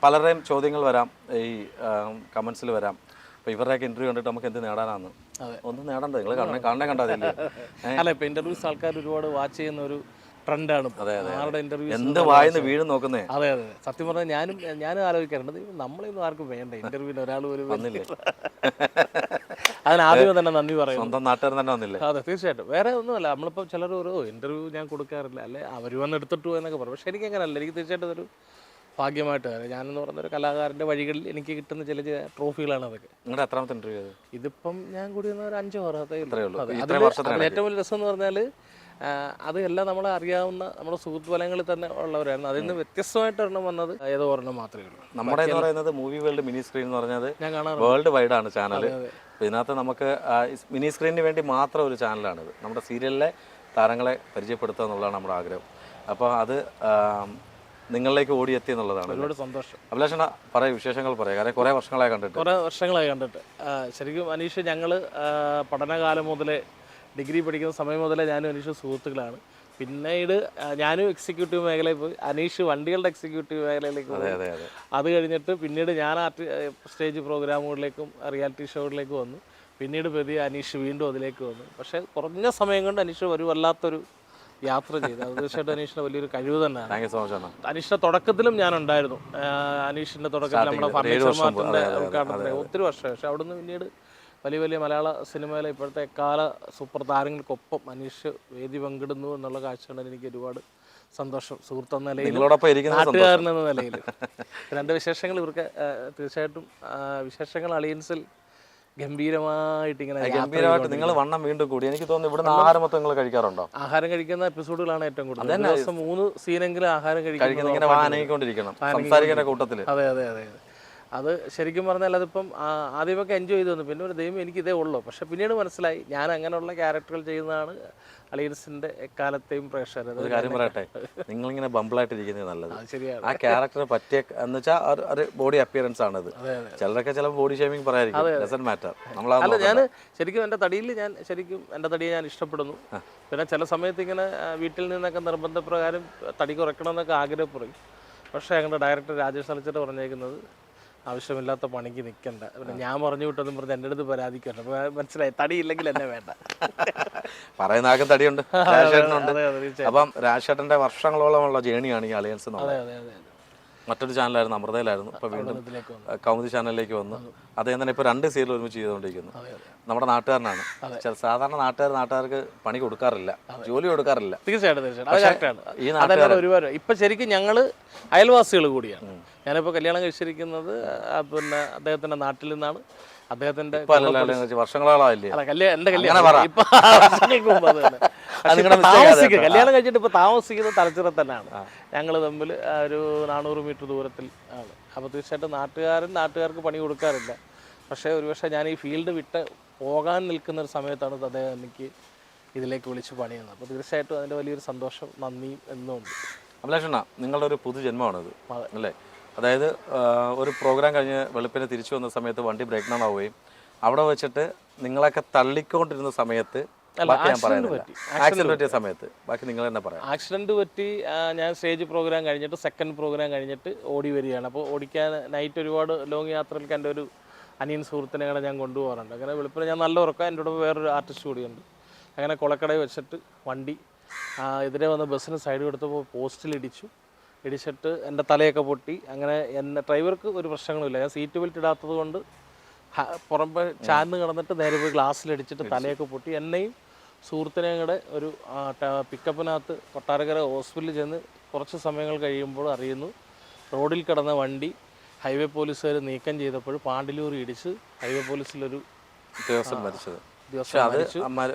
പലരുടെയും ചോദ്യങ്ങൾ വരാം, ഈ കമൻസിൽ വരാം. അപ്പോൾ ഇവരുടെയൊക്കെ ഇൻ്റർവ്യൂ കണ്ടിട്ട് നമുക്ക് എന്ത് നേടാനാണ്? ഒന്നും നേടണ്ട, നിങ്ങൾ കാണണേ കണ്ടതില്ലേ? അല്ല, ഇപ്പം ഇൻ്റർവ്യൂസ് ആൾക്കാർ ഒരുപാട് വാച്ച് ചെയ്യുന്ന ഒരു ട്രെൻഡാണ്. ആരുടെ ഇൻ്റർവ്യൂ എന്ത് വായിന്ന് വീഴും നോക്കുന്നേ. അതെ. സത്യം പറഞ്ഞാൽ ഞാനും ആലോചിക്കാറുണ്ട്, നമ്മളൊന്നും ആർക്കും വേണ്ട ഇൻ്റർവ്യൂവിന് ഒരാൾ ഒരു വന്നില്ലേ? അതിനാദ്യമേ തന്നെ നന്ദി പറയും. സ്വന്തം നാട്ടുകാരൻ തന്നെ വന്നില്ലേ? അതെ, തീർച്ചയായിട്ടും. വേറെ ഒന്നുമല്ല, നമ്മളിപ്പോൾ ചിലർ ഒരു ഇൻ്റർവ്യൂ ഞാൻ കൊടുക്കാറില്ല, അല്ലെ അവർ വന്ന് എടുത്തിട്ട് എന്നൊക്കെ പറയും. പക്ഷേ എനിക്ക് അങ്ങനെയല്ല, എനിക്ക് തീർച്ചയായിട്ടും അതൊരു ഭാഗ്യമായിട്ട് ഞാനെന്ന് പറഞ്ഞൊരു കലാകാരൻ്റെ വഴികളിൽ എനിക്ക് കിട്ടുന്ന ചില ട്രോഫികളാണ് അതൊക്കെ. നിങ്ങളുടെ എത്രാമത്തെ ഇൻ്റർവ്യൂ? ഇതിപ്പം ഞാൻ കൂടി വന്ന ഒരു 5-6 ഏറ്റവും വലിയ രസം എന്ന് പറഞ്ഞാൽ അത് എല്ലാം നമ്മളെ അറിയാവുന്ന നമ്മുടെ സുഹൃത്ത് ഫലങ്ങളിൽ തന്നെ ഉള്ളവരായിരുന്നു. അതിൽ നിന്ന് വ്യത്യസ്തമായിട്ട് ഒരെണ്ണം വന്നത് ഏതോ ഒരെണ്ണം മാത്രമേ ഉള്ളൂ. നമ്മുടെ എന്ന് പറയുന്നത് മൂവി വേൾഡ് മിനി സ്ക്രീൻ എന്ന് പറഞ്ഞത് വേൾഡ് വൈഡ് ആണ് ചാനൽ. ഇതിനകത്ത് നമുക്ക് മിനി സ്ക്രീനിന് വേണ്ടി മാത്രം ഒരു ചാനലാണിത്. നമ്മുടെ സീരിയലിലെ താരങ്ങളെ പരിചയപ്പെടുത്തുക എന്നുള്ളതാണ് നമ്മുടെ ആഗ്രഹം. അപ്പോൾ അത് നിങ്ങളിലേക്ക് ഓടിയെത്തി എന്നുള്ളതാണ്. ഒരുപാട് സന്തോഷം. അഭിലാഷണ പറയും, വിശേഷങ്ങൾ പറയാം. കാരണം കുറേ വർഷങ്ങളായി കണ്ടിട്ട്. ശരിക്കും അനീഷ്, ഞങ്ങൾ പഠനകാലം മുതലേ, ഡിഗ്രി പഠിക്കുന്ന സമയം മുതലേ ഞാനും അനീഷ് സുഹൃത്തുക്കളാണ്. പിന്നീട് ഞാനും എക്സിക്യൂട്ടീവ് മേഖലയിൽ പോയി, അനീഷ് വണ്ടികളുടെ എക്സിക്യൂട്ടീവ് മേഖലയിലേക്ക് പോയി. അത് കഴിഞ്ഞിട്ട് പിന്നീട് ഞാൻ സ്റ്റേജ് പ്രോഗ്രാമുകളിലേക്കും റിയാലിറ്റി ഷോകളിലേക്കും വന്നു. പിന്നീട് പ്രതി അനീഷ് വീണ്ടും അതിലേക്ക് വന്നു. പക്ഷേ കുറഞ്ഞ സമയം കൊണ്ട് അനീഷ് ഒരു വല്ലാത്തൊരു യാത്ര ചെയ്തു. അത് തീർച്ചയായിട്ടും അനീഷിൻ്റെ വലിയൊരു കഴിവ് തന്നെയാണ്. അനീഷിൻ്റെ തുടക്കത്തിലും ഞാനുണ്ടായിരുന്നു. അനീഷിൻ്റെ തുടക്കത്തിൽ നമ്മുടെ ഫർണിച്ചർ മാർട്ടിൻ്റെ ഉദ്ഘാടനത്തിന് ഒത്തിരി വർഷം. പക്ഷേ അവിടുന്ന് പിന്നീട് വലിയ വലിയ മലയാള സിനിമയിലെ ഇപ്പോഴത്തെ കാല സൂപ്പർ താരങ്ങൾക്കൊപ്പം അനീഷ് വേദി പങ്കിടുന്നു എന്നുള്ള കാഴ്ചകളിൽ എനിക്ക് ഒരുപാട് സന്തോഷം. സുഹൃത്ത് എന്ന നിലയിൽ, നാട്ടുകാരൻ എന്ന നിലയിൽ. രണ്ട് വിശേഷങ്ങൾ ഇവർക്ക് തീർച്ചയായിട്ടും വിശേഷങ്ങൾ അലയൻസിൽ ഗംഭീരമായിട്ട് നിങ്ങൾ വണ്ണം വീണ്ടും കൂടി. എനിക്ക് തോന്നുന്നു ഇവിടുന്ന് ആഹാരം മൊത്തം നിങ്ങൾ കഴിക്കാറുണ്ടോ? ആഹാരം കഴിക്കുന്ന എപ്പിസോഡുകളാണ് ഏറ്റവും കൂടുതൽ. ദിവസം 3 സീനെങ്കിലും ആഹാരം കഴിക്കുന്ന കൂട്ടത്തില്. അതെ. അത് ശരിക്കും പറഞ്ഞാൽ അതിപ്പം ആദ്യമൊക്കെ എൻജോയ് ചെയ്തു വന്നു. പിന്നെ ഒരു ദൈവം എനിക്കിതേ ഉള്ളൂ. പക്ഷെ പിന്നീട് മനസ്സിലായി ഞാൻ അങ്ങനെയുള്ള ക്യാരക്ടറുകൾ ചെയ്യുന്നതാണ് അലയൻസിന്റെ എക്കാലത്തെയും പ്രേക്ഷകർ. ഒരു കാര്യം പറയട്ടെ, നിങ്ങളിങ്ങനെ ബംബിളായിട്ടിരിക്കുന്നത് നല്ലത്. ശരിയാണ്. ആ ക്യാരക്ടർ പറ്റിയ എന്ന് വെച്ചാൽ ഒരു ബോഡി അപ്പിയറൻസ് ആണത്. ചിലരൊക്കെ ചിലപ്പോൾ ബോഡി ഷേമിങ് പറയാതിരിക്കും. മാറ്റർ. അല്ല, ഞാൻ ശരിക്കും എൻ്റെ തടിയെ ഞാൻ ഇഷ്ടപ്പെടുന്നു. പിന്നെ ചില സമയത്ത് ഇങ്ങനെ വീട്ടിൽ നിന്നൊക്കെ നിർബന്ധപ്രകാരം തടി കുറയ്ക്കണമെന്നൊക്കെ ആഗ്രഹപ്പെടും. പക്ഷേ ഞങ്ങളുടെ ഡയറക്ടർ രാജേഷ് തലച്ചിട്ട് പറഞ്ഞേക്കുന്നത് ആവശ്യമില്ലാത്ത പണിക്ക് നിൽക്കണ്ട. പിന്നെ ഞാൻ പറഞ്ഞു വിട്ടൊന്നും പറഞ്ഞ് എൻ്റെ അടുത്ത് പരാതിക്കണ്ട. അപ്പോൾ മനസ്സിലായി, തടിയില്ലെങ്കിൽ എന്നെ വേണ്ട. പറയുന്ന ആർക്കും തടിയുണ്ട്, രാജേട്ടനുണ്ട്. അപ്പം രാജേട്ടൻ്റെ വർഷങ്ങളോളമുള്ള ജേണിയാണ് ഈ അലയൻസ് എന്നുള്ളത്. മറ്റൊരു ചാനലായിരുന്നു, അമൃതയിലായിരുന്നു. ഇപ്പോൾ വീണ്ടും കൗമുദി ചാനലിലേക്ക് വന്നു. അദ്ദേഹം തന്നെ ഇപ്പോൾ 2 സീരിയൽ ഒരുമിച്ച് ചെയ്തുകൊണ്ടിരിക്കുന്നു. നമ്മുടെ നാട്ടുകാരനാണ്. സാധാരണ നാട്ടുകാർക്ക് പണി കൊടുക്കാറില്ല, ജോലി കൊടുക്കാറില്ല. തീർച്ചയായിട്ടും ഈ ഒരുപാട് ഇപ്പം ശരിക്കും ഞങ്ങൾ അയൽവാസികൾ കൂടിയാണ്. ഞാനിപ്പോൾ കല്യാണം കഴിച്ചിരിക്കുന്നത് പിന്നെ അദ്ദേഹത്തിൻ്റെ നാട്ടിൽ നിന്നാണ്. അദ്ദേഹത്തിന്റെ വർഷങ്ങളായില്ലേ എന്റെ കല്യാണം കല്യാണം കഴിച്ചിട്ട് ഇപ്പൊ താമസിക്കുന്നത് തലച്ചിറ തന്നെയാണ്. ഞങ്ങൾ തമ്മിൽ ഒരു 400 മീറ്റർ ദൂരത്തിൽ ആണ്. അപ്പോൾ തീർച്ചയായിട്ടും നാട്ടുകാർക്ക് പണി കൊടുക്കാറില്ല. പക്ഷേ ഒരുപക്ഷെ ഞാൻ ഈ ഫീൽഡ് വിട്ട് പോകാൻ നിൽക്കുന്ന ഒരു സമയത്താണ് അദ്ദേഹം എനിക്ക് ഇതിലേക്ക് വിളിച്ച് പണിയുന്നത്. അപ്പോൾ തീർച്ചയായിട്ടും അതിൻ്റെ വലിയൊരു സന്തോഷം, നന്ദിയും എന്നുമുണ്ട്. അഭിലാഷണ്ണ, നിങ്ങളുടെ ഒരു പുതുജന്മമാണിത് അല്ലേ? അതായത് ഒരു പ്രോഗ്രാം കഴിഞ്ഞ് വെളുപ്പിനെ തിരിച്ചു വന്ന സമയത്ത് വണ്ടി ബ്രേക്ക് ഡൗൺ ആവുകയും അവിടെ വെച്ചിട്ട് നിങ്ങളൊക്കെ തള്ളിക്കൊണ്ടിരുന്ന സമയത്ത് ആക്സിഡന്റ് പറ്റിയ സമയത്ത് ബാക്കി നിങ്ങൾ തന്നെ പറയാം. ആക്സിഡന്റ് പറ്റി ഞാൻ സ്റ്റേജ് പ്രോഗ്രാം കഴിഞ്ഞിട്ട് സെക്കൻഡ് പ്രോഗ്രാം കഴിഞ്ഞിട്ട് ഓടി വരികയാണ്. അപ്പോൾ ഓടിക്കാൻ നൈറ്റ് ഒരുപാട് ലോങ് യാത്രകൾക്ക് എൻ്റെ ഒരു അനിയൻ സുഹൃത്തിനെ കൂടെ ഞാൻ കൊണ്ടുപോകാറുണ്ട്. അങ്ങനെ വെളുപ്പിനെ ഞാൻ നല്ല ഉറക്കം. എൻ്റെ കൂടെ വേറൊരു ആർട്ടിസ്റ്റ് കൂടിയുണ്ട്. അങ്ങനെ കൊളക്കടയിൽ വെച്ചിട്ട് വണ്ടി എതിരെ വന്ന ബസ്സിന് സൈഡ് കൊടുത്തപ്പോൾ ഇടിച്ചിട്ട് എൻ്റെ തലയൊക്കെ പൊട്ടി. അങ്ങനെ എന്നെ ഡ്രൈവർക്ക് ഒരു പ്രശ്നങ്ങളുമില്ല. ഞാൻ സീറ്റ് ബെൽറ്റ് ഇടാത്തത് കൊണ്ട് പുറമ്പ് ചാന്ന് കിടന്നിട്ട് നേരെ പോയി ഗ്ലാസ്സിലിടിച്ചിട്ട് തലയൊക്കെ പൊട്ടി. എന്നെയും സുഹൃത്തിനെയും കൂടെ ഒരു പിക്കപ്പിനകത്ത് കൊട്ടാരക്കര ഹോസ്പിറ്റലിൽ ചെന്ന് കുറച്ച് സമയങ്ങൾ കഴിയുമ്പോൾ അറിയുന്നു റോഡിൽ കിടന്ന വണ്ടി ഹൈവേ പോലീസുകാർ നീക്കം ചെയ്തപ്പോൾ പാണ്ടിലൂർ ഇടിച്ച് ഹൈവേ പോലീസിലൊരു മരിച്ചു.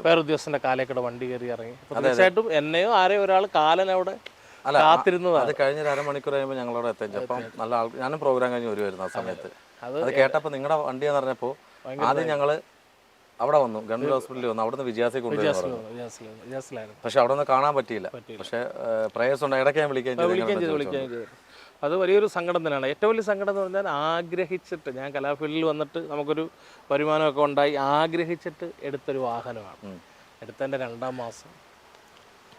വേറെ ഉദ്യോഗസ്ഥൻ്റെ കാലേക്കടെ വണ്ടി കയറി ഇറങ്ങി. തീർച്ചയായിട്ടും എന്നെയോ ആരെയോ ഒരാൾ കാലനവിടെ കാത്തിരുന്നതാണ്. അത് കഴിഞ്ഞ 1/2 മണിക്കൂർ കഴിയുമ്പോൾ ഞങ്ങളവിടെ എത്തിച്ചു. അപ്പം നല്ല ഞാനും പ്രോഗ്രാം കഴിഞ്ഞ് വരുമായിരുന്നു ആ സമയത്ത്. അത് കേട്ടപ്പോൾ നിങ്ങളുടെ വണ്ടിയെന്ന് പറഞ്ഞപ്പോൾ ആദ്യം ഞങ്ങൾ അവിടെ വന്നു, ഗവൺമെന്റ് ഹോസ്പിറ്റലിൽ വന്നു. അവിടെ നിന്ന് വിജയാസി കൊണ്ടുവരുന്നു. പക്ഷെ അവിടെ നിന്ന് കാണാൻ പറ്റിയില്ല. പക്ഷെ പ്രേയേഴ്സ് ഉണ്ട്, ഇടയ്ക്ക് ഞാൻ വിളിക്കുകയും ചെയ്തു. അത് വലിയൊരു സങ്കടം തന്നെയാണ്. ഏറ്റവും വലിയ സങ്കടം എന്ന് പറഞ്ഞാൽ ആഗ്രഹിച്ചിട്ട്, ഞാൻ കലാഫീൽഡിൽ വന്നിട്ട് നമുക്കൊരു വരുമാനമൊക്കെ ഉണ്ടായി ആഗ്രഹിച്ചിട്ട് എടുത്തൊരു വാഹനമാണ്. എടുത്തതിൻ്റെ 2-ാം മാസം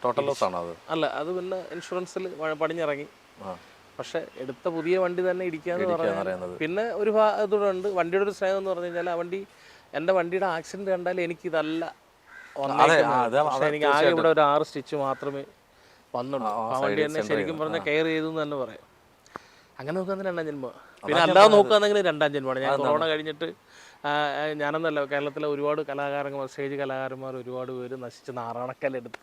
ടോട്ടൽ ലോസ് ആണോ അത്? അല്ല, അത് പിന്നെ ഇൻഷുറൻസിൽ പണിഞ്ഞിറങ്ങി. പക്ഷെ എടുത്ത പുതിയ വണ്ടി തന്നെ ഇടിക്കാന്ന് പറഞ്ഞാൽ പറയുന്നത്. പിന്നെ ഒരു ഇതുണ്ട് വണ്ടിയുടെ ഒരു സ്നേഹം എന്ന് പറഞ്ഞു കഴിഞ്ഞാൽ ആ വണ്ടി എൻ്റെ വണ്ടിയുടെ ആക്സിഡന്റ് കണ്ടാൽ എനിക്കിതല്ല പക്ഷെ എനിക്ക് ആകെ ഇവിടെ ഒരു 6 സ്റ്റിച്ച് മാത്രമേ വന്നുള്ളൂ. ആ വണ്ടി തന്നെ ശരിക്കും പറഞ്ഞാൽ കെയർ ചെയ്തു എന്ന് തന്നെ പറയാം. അങ്ങനെ നോക്കുകയാണെങ്കിൽ 2ാം ജന്മം. പിന്നെ അല്ലാതെ നോക്കുകയാണെങ്കിൽ 2ാം ജന്മമാണ്. ഞാൻ കൊറോണ കഴിഞ്ഞിട്ട് ഞാനെന്നല്ല കേരളത്തിലെ ഒരുപാട് കലാകാരന്മാർ, സ്റ്റേജ് കലാകാരന്മാർ ഒരുപാട് പേര് നശിച്ച് നാറാണക്കല്ലെടുത്ത്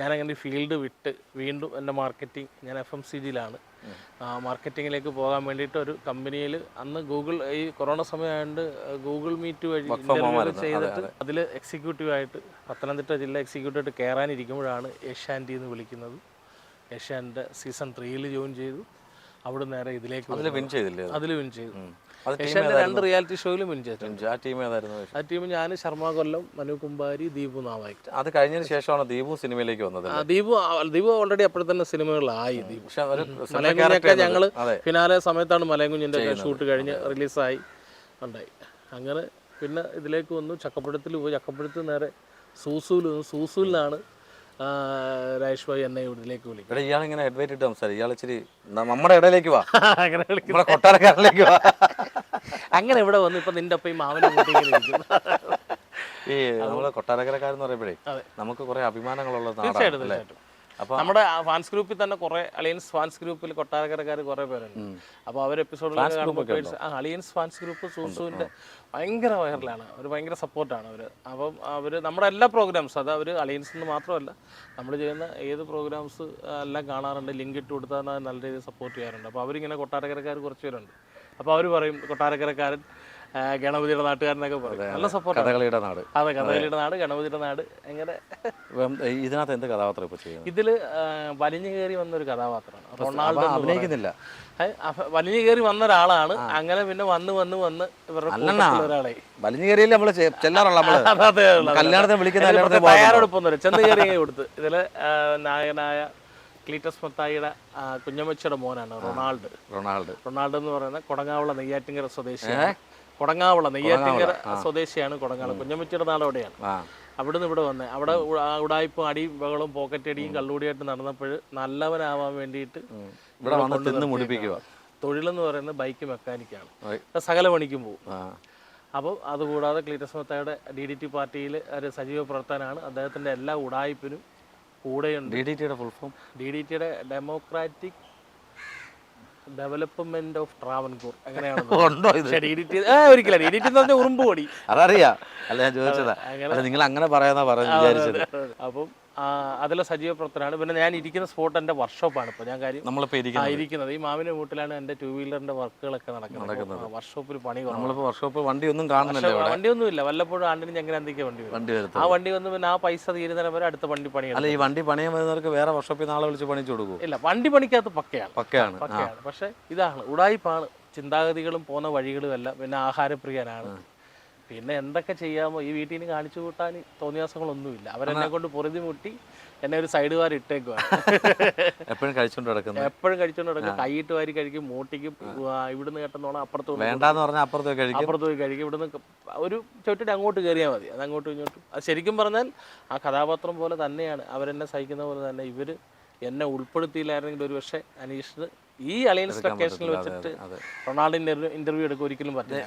ഞാനങ്ങനെ ഫീൽഡ് വിട്ട് വീണ്ടും എൻ്റെ മാർക്കറ്റിംഗ്, ഞാൻ FMCGയിലാണ്. മാർക്കറ്റിങ്ങിലേക്ക് പോകാൻ വേണ്ടിയിട്ട് ഒരു കമ്പനിയിൽ അന്ന് ഗൂഗിൾ, ഈ കൊറോണ സമയമായതുകൊണ്ട് ഗൂഗിൾ മീറ്റ് വഴി ഇൻ്റർവ്യൂ ചെയ്തിട്ട് അതിൽ എക്സിക്യൂട്ടീവായിട്ട് പത്തനംതിട്ട ജില്ല എക്സിക്യൂട്ടീവായിട്ട് കയറാനിരിക്കുമ്പോഴാണ് ഏഷ്യാനെറ്റ് എന്ന് വിളിക്കുന്നത്. ഏഷ്യാനെറ്റ് സീസൺ 3 ജോയിൻ ചെയ്തു. അവിടെ നേരെ ഇതിലേക്ക് അതിൽ വിൻ ചെയ്തില്ലേ? അതിൽ വിൻ ചെയ്തു. ഏഷ്യാനെറ്റ് 2 റിയാലിറ്റി ഷോയിലും വിൻ ചെയ്തിട്ടുണ്ട്. ആ ടീം ഏതായിരുന്നു? ആ ടീം ഞാൻ, ശർമ്മ കൊല്ലം, മനു കുമ്പാരി, ദീപു നാവായിട്ട്. അത് കഴിഞ്ഞതിന് ശേഷമാണ് ദീപു സിനിമയിലേക്ക് വന്നത്. ദീപു ഓൾറെഡി അപ്പോഴെ തന്നെ സിനിമകളിലായി. ദീപു മലയങ്കുഞ്ഞൊക്കെ ഞങ്ങള് ഫിനാലെ സമയത്താണ് മലയങ്കുഞ്ഞിന്റെ ഷൂട്ട് കഴിഞ്ഞ് റിലീസായി ഉണ്ടായി. അങ്ങനെ പിന്നെ ഇതിലേക്ക് വന്നു. ചക്കപ്പഴത്തിൽ പോയി. ചക്കപ്പഴത്തിൽ നേരെ സൂസൂലിനാണ് രാജേഷ് ഭായി എന്നെ ഇതിലേക്ക് വിളിക്കും. ഇവിടെ ഇയാളിങ്ങനെ അഡ്വൈറ്റ് ഇട്ട് സംസാരിക്കും. ഇയാൾ ഇച്ചിരി നമ്മുടെ ഇടയിലേക്ക് വാ, നമ്മുടെ കൊട്ടാരക്കാരിലേക്ക് വാ. അങ്ങനെ ഇവിടെ വന്നു. ഇപ്പൊ നിന്റെ ഒപ്പം ഈ മാവിനെ കൂട്ടിയിരിക്കും. ഈ നമ്മള് കൊട്ടാരക്കരക്കാരെന്ന് പറയുമ്പോഴേ നമുക്ക് കുറെ അഭിമാനങ്ങളുള്ള തീർച്ചയായിട്ടും തീർച്ചയായിട്ടും. നമ്മുടെ ഫാൻസ് ഗ്രൂപ്പിൽ തന്നെ കുറെ അലയൻസ് ഫാൻസ് ഗ്രൂപ്പിൽ കൊട്ടാരക്കരക്കാർ കുറെ പേരുണ്ട്. അപ്പോൾ അവർ എപ്പിസോഡിലൊക്കെ കാണുമ്പോൾ അലയൻസ് ഫാൻസ് ഗ്രൂപ്പ് സൂസുവിൻ്റെ ഭയങ്കര വൈറലാണ്. അവർ ഭയങ്കര സപ്പോർട്ടാണ് അവർ. അപ്പം അവർ നമ്മുടെ എല്ലാ പ്രോഗ്രാംസും, അത് അവർ അലയൻസിന് മാത്രമല്ല നമ്മൾ ചെയ്യുന്ന ഏത് പ്രോഗ്രാംസ് എല്ലാം കാണാറുണ്ട്. ലിങ്ക് ഇട്ട് കൊടുത്താൽ നല്ല രീതിയിൽ സപ്പോർട്ട് ചെയ്യാറുണ്ട്. അപ്പോൾ അവരിങ്ങനെ കൊട്ടാരക്കരക്കാർ കുറച്ച് പേരുണ്ട്. അപ്പോൾ അവർ പറയും കൊട്ടാരക്കരക്കാരൻ ഗണപതിയുടെ നാട്ടുകാരനൊക്കെ പറയും. നല്ല സപ്പോർട്ട്. കഥകളിയുടെ നാട്. അതെ, കഥകളിയുടെ നാട്, ഗണപതിയുടെ നാട്. എങ്ങനെ ഇതിനകത്ത് എന്ത് കഥാപാത്രം ഇപ്പൊ ചെയ്യുന്നത്? ഇതില് വലിഞ്ഞു കയറി വന്ന ഒരു കഥാപാത്രമാണ് റൊണാൾഡോ. അഭിനയിക്കുന്നില്ല, വലിഞ്ഞു കയറി വന്ന ഒരാളാണ്. അങ്ങനെ പിന്നെ വന്ന് ഇവരുടെ ഒരാളെ വലിഞ്ഞു കയറിയില്ല നമ്മള് ചെല്ലാറുള്ള കല്യാണത്തിന് വിളിക്കുന്ന തയ്യാറെടുപ്പൊന്നുമില്ല, ചെന്ന് കയറി കൊടുത്ത്. ഇതില് നായകനായ ക്ലീറ്റസ് മത്തായിയുടെ കുഞ്ഞമ്മച്ചിയുടെ മോനാണ് റൊണാൾഡോ എന്ന് പറയുന്നത്. കൊടങ്ങാവുള്ള നെയ്യാറ്റിങ്കര സ്വദേശിയാണ്. സ്വദേശിയാണ് കൊടങ്ങാവുള്ള. കുഞ്ഞമ്മച്ചിയുടെ നാട് അവിടെയാണ്. അവിടുന്ന് ഇവിടെ വന്നേ. അവിടെ ഉടായ്പും അടിയും ബഹളും പോക്കറ്റടിയും കള്ളുകൂടിയായിട്ട് നടന്നപ്പോൾ നല്ലവനാവാൻ വേണ്ടിയിട്ട് തൊഴിലെന്ന് പറയുന്നത് ബൈക്ക് മെക്കാനിക്കാണ്. സകല പണിക്കും പോകും. അപ്പോൾ അതുകൂടാതെ ക്ലീറ്റസ് മത്തായിയുടെ DDT പാർട്ടിയിൽ ഒരു സജീവ പ്രവർത്തനാണ്. അദ്ദേഹത്തിൻ്റെ എല്ലാ ഉടായ്പിനും കൂടെയുണ്ട്. DDTയുടെ ഡെമോക്രാറ്റിക് ഡെവലപ്മെന്റ് ഓഫ് ട്രാവൻകൂർ. അങ്ങനെയാണ് ഒരിക്കലും DDT എന്ന് പറഞ്ഞാൽ ഉറുമ്പ് പൊടി. അതറിയാം, അല്ല ഞാൻ ചോദിച്ചതാ, നിങ്ങൾ അങ്ങനെ പറയാന്നാ വിചാരിച്ചത്. അപ്പം അതിലെ സജീവ പ്രവർത്തനമാണ്. പിന്നെ ഞാൻ ഇരിക്കുന്ന സ്പോട്ട് എൻ്റെ വർക്ക്ഷോപ്പാണ്. ഇപ്പോൾ ഞാൻ കാര്യം ഇരിക്കുന്നത് ഈ മാവിൻ്റെ വീട്ടിലാണ്. എൻ്റെ 2 വീലറിൻ്റെ വർക്കുകളൊക്കെ നടക്കുന്നത്. വർക്ക്ഷോപ്പിൽ പണി വർക്ക്ഷോപ്പ് വണ്ടിയൊന്നും കാണുന്നില്ല, വണ്ടിയൊന്നും ഇല്ല. വല്ലപ്പോഴും ആണ്ടിന് ഞങ്ങനെന്തൊക്കെ വണ്ടി വരും. ആ വണ്ടി വന്ന് പിന്നെ ആ പൈസ തീരുന്നതിന് വരെ അടുത്ത വണ്ടി പണിയാണ്. അല്ല, ഈ വണ്ടി പണിയാൻ വരുന്നവർക്ക് വേറെ വർക്ക്ഷോപ്പിൽ നാളെ വിളിച്ച് പണിച്ചു കൊടുക്കും? ഇല്ല, വണ്ടി പണിക്കകത്ത് പക്കയാണ്. പക്ഷെ ഇതാണ് ഉടായിപ്പാണ്. ചിന്താഗതികളും പോകുന്ന വഴികളും എല്ലാം. പിന്നെ ആഹാരപ്രിയനാണ്. പിന്നെ എന്തൊക്കെ ചെയ്യാമോ ഈ വീട്ടിൽ നിന്ന് കാണിച്ചു കൂട്ടാൻ തോന്നിയാസങ്ങളൊന്നുമില്ല. അവരെന്നെ കൊണ്ട് പൊറുതി മുട്ടി എന്നെ ഒരു സൈഡ് വാരി ഇട്ടേക്കുവാണ്. എപ്പോഴും കഴിച്ചോണ്ട് നടക്കും. കൈയിട്ട് വാരി കഴിക്കും, മൂട്ടിക്കും. ഇവിടുന്ന് കേട്ടെന്നോണം അപ്പുറത്ത് പോയി കഴിക്കും. ഇവിടുന്ന് ഒരു ചവിട്ടിട്ട് അങ്ങോട്ട് കയറിയാൽ മതി. അത് അങ്ങോട്ടും ഇങ്ങോട്ടും. അത് ശരിക്കും പറഞ്ഞാൽ ആ കഥാപാത്രം പോലെ തന്നെയാണ്. അവരെന്നെ സഹിക്കുന്ന പോലെ തന്നെ ഇവർ എന്നെ ഉൾപ്പെടുത്തിയില്ലായിരുന്നെങ്കിൽ ഒരു പക്ഷേ അനീഷിന് ഈ അലയൻസ് ലൊക്കേഷനിൽ വെച്ചിട്ട് റൊണാൾഡോന്റെ ഇന്റർവ്യൂ എടുക്കാൻ ഒരിക്കലും പറ്റില്ല.